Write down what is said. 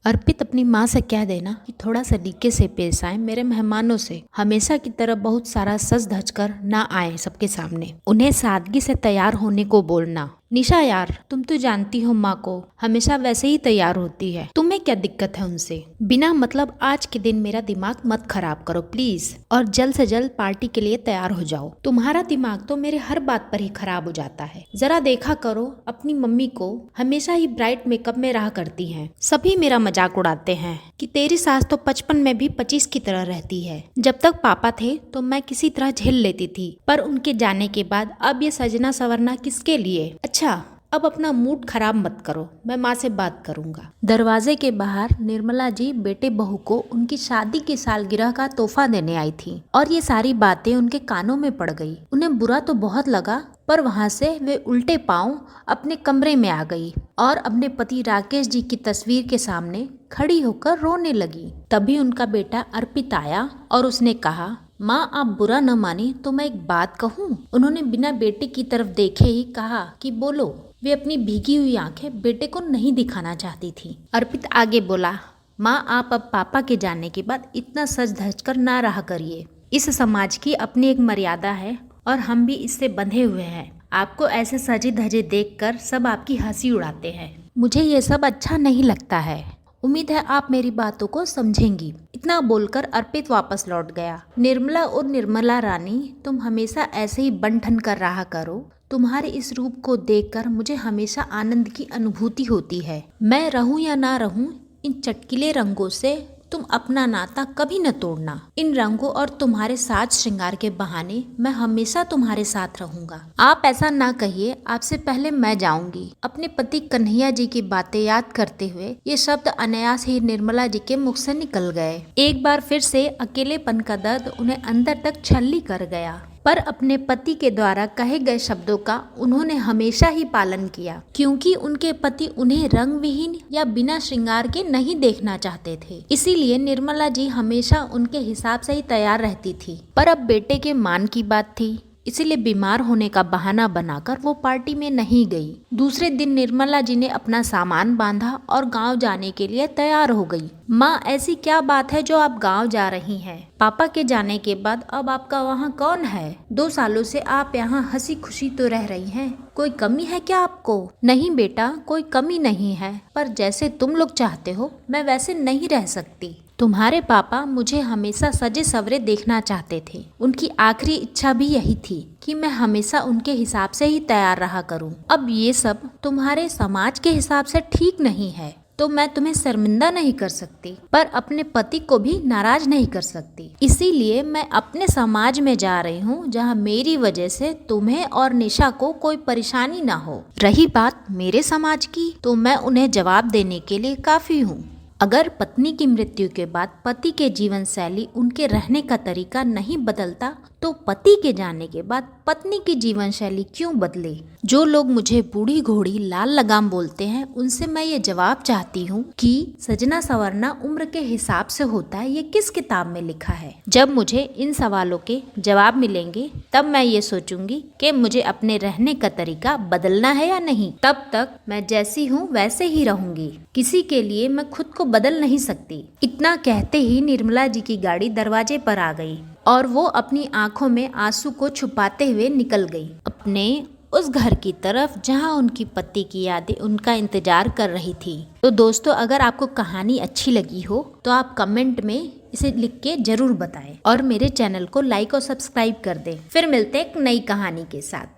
अर्पित अपनी माँ से कह देना कि थोड़ा सलीके से पेश आए, मेरे मेहमानों से हमेशा की तरह बहुत सारा सज धज कर ना आए सबके सामने। उन्हें सादगी से तैयार होने को बोलना। निशा यार, तुम तो जानती हो माँ को हमेशा वैसे ही तैयार होती है, तुम्हें क्या दिक्कत है उनसे? बिना मतलब आज के दिन मेरा दिमाग मत खराब करो प्लीज, और जल्द से जल्द पार्टी के लिए तैयार हो जाओ। तुम्हारा दिमाग तो मेरे हर बात पर ही खराब हो जाता है। जरा देखा करो अपनी मम्मी को, हमेशा ही ब्राइट मेकअप में रहा करती हैं। सभी मेरा मजाक उड़ाते हैं कि तेरी सास तो 55 में भी 25 की तरह रहती है। जब तक पापा थे तो मैं किसी तरह झेल लेती थी, पर उनके जाने के बाद अब ये सजना संवरना किसके लिए? अच्छा, अब अपना मूड खराब मत करो, मैं माँ से बात करूंगा। दरवाजे के बाहर निर्मला जी बेटे बहू को उनकी शादी की सालगिरह का तोहफा देने आई थी और ये सारी बातें उनके कानों में पड़ गई। उन्हें बुरा तो बहुत लगा, पर वहाँ से वे उल्टे पांव अपने कमरे में आ गई और अपने पति राकेश जी की तस्वीर के सामने खड़ी होकर रोने लगी। तभी उनका बेटा अर्पित आया और उसने कहा, माँ आप बुरा न माने तो मैं एक बात कहूँ? उन्होंने बिना बेटे की तरफ देखे ही कहा कि बोलो। वे अपनी भीगी हुई आंखें बेटे को नहीं दिखाना चाहती थी। अर्पित आगे बोला, माँ आप अब पापा के जाने के बाद इतना सज धज कर ना रहा करिए। इस समाज की अपनी एक मर्यादा है और हम भी इससे बंधे हुए हैं। आपको ऐसे सजे धजे देखकर सब आपकी हंसी उड़ाते हैं। मुझे ये सब अच्छा नहीं लगता है। उम्मीद है आप मेरी बातों को समझेंगी। इतना बोलकर अर्पित वापस लौट गया। निर्मला और निर्मला रानी, तुम हमेशा ऐसे ही बन ठन कर रहा करो। तुम्हारे इस रूप को देखकर मुझे हमेशा आनंद की अनुभूति होती है। मैं रहूं या ना रहूं, इन चटकीले रंगों से तुम अपना नाता कभी न तोड़ना। इन रंगों और तुम्हारे साज श्रृंगार के बहाने मैं हमेशा तुम्हारे साथ रहूंगा। आप ऐसा ना कहिए, आपसे पहले मैं जाऊंगी। अपने पति कन्हैया जी की बातें याद करते हुए ये शब्द अनायास ही निर्मला जी के मुख से निकल गए। एक बार फिर से अकेलेपन का दर्द उन्हें अंदर तक छलनी कर गया, पर अपने पति के द्वारा कहे गए शब्दों का उन्होंने हमेशा ही पालन किया, क्योंकि उनके पति उन्हें रंग विहीन या बिना श्रृंगार के नहीं देखना चाहते थे। इसीलिए निर्मला जी हमेशा उनके हिसाब से ही तैयार रहती थी। पर अब बेटे के मान की बात थी, इसीलिए बीमार होने का बहाना बनाकर वो पार्टी में नहीं गई। दूसरे दिन निर्मला जी ने अपना सामान बांधा और गांव जाने के लिए तैयार हो गई। माँ, ऐसी क्या बात है जो आप गांव जा रही हैं? पापा के जाने के बाद अब आपका वहाँ कौन है? 2 सालों से आप यहाँ हंसी खुशी तो रह रही हैं। कोई कमी है क्या आपको? नहीं बेटा, कोई कमी नहीं है, पर जैसे तुम लोग चाहते हो मैं वैसे नहीं रह सकती। तुम्हारे पापा मुझे हमेशा सजे सवरे देखना चाहते थे। उनकी आखिरी इच्छा भी यही थी कि मैं हमेशा उनके हिसाब से ही तैयार रहा करूं। अब ये सब तुम्हारे समाज के हिसाब से ठीक नहीं है तो मैं तुम्हें शर्मिंदा नहीं कर सकती, पर अपने पति को भी नाराज नहीं कर सकती। इसीलिए मैं अपने समाज में जा रही हूँ, जहाँ मेरी वजह से तुम्हें और निशा को कोई परेशानी ना हो। रही बात मेरे समाज की, तो मैं उन्हें जवाब देने के लिए काफी हूँ। अगर पत्नी की मृत्यु के बाद पति के जीवन शैली, उनके रहने का तरीका नहीं बदलता, तो पति के जाने के बाद पत्नी की जीवन शैली क्यों बदले? जो लोग मुझे बूढ़ी घोड़ी लाल लगाम बोलते हैं, उनसे मैं ये जवाब चाहती हूँ कि सजना संवरना उम्र के हिसाब से होता है, ये किस किताब में लिखा है? जब मुझे इन सवालों के जवाब मिलेंगे तब मैं ये सोचूंगी कि मुझे अपने रहने का तरीका बदलना है या नहीं। तब तक मैं जैसी हूँ वैसे ही रहूंगी। किसी के लिए मैं खुद को बदल नहीं सकती। इतना कहते ही निर्मला जी की गाड़ी दरवाजे पर आ गई और वो अपनी आंखों में आंसू को छुपाते हुए निकल गई, अपने उस घर की तरफ जहां उनकी पति की यादें उनका इंतजार कर रही थी। तो दोस्तों, अगर आपको कहानी अच्छी लगी हो तो आप कमेंट में इसे लिख के जरूर बताएं और मेरे चैनल को लाइक और सब्सक्राइब कर दें। फिर मिलते हैं एक नई कहानी के साथ।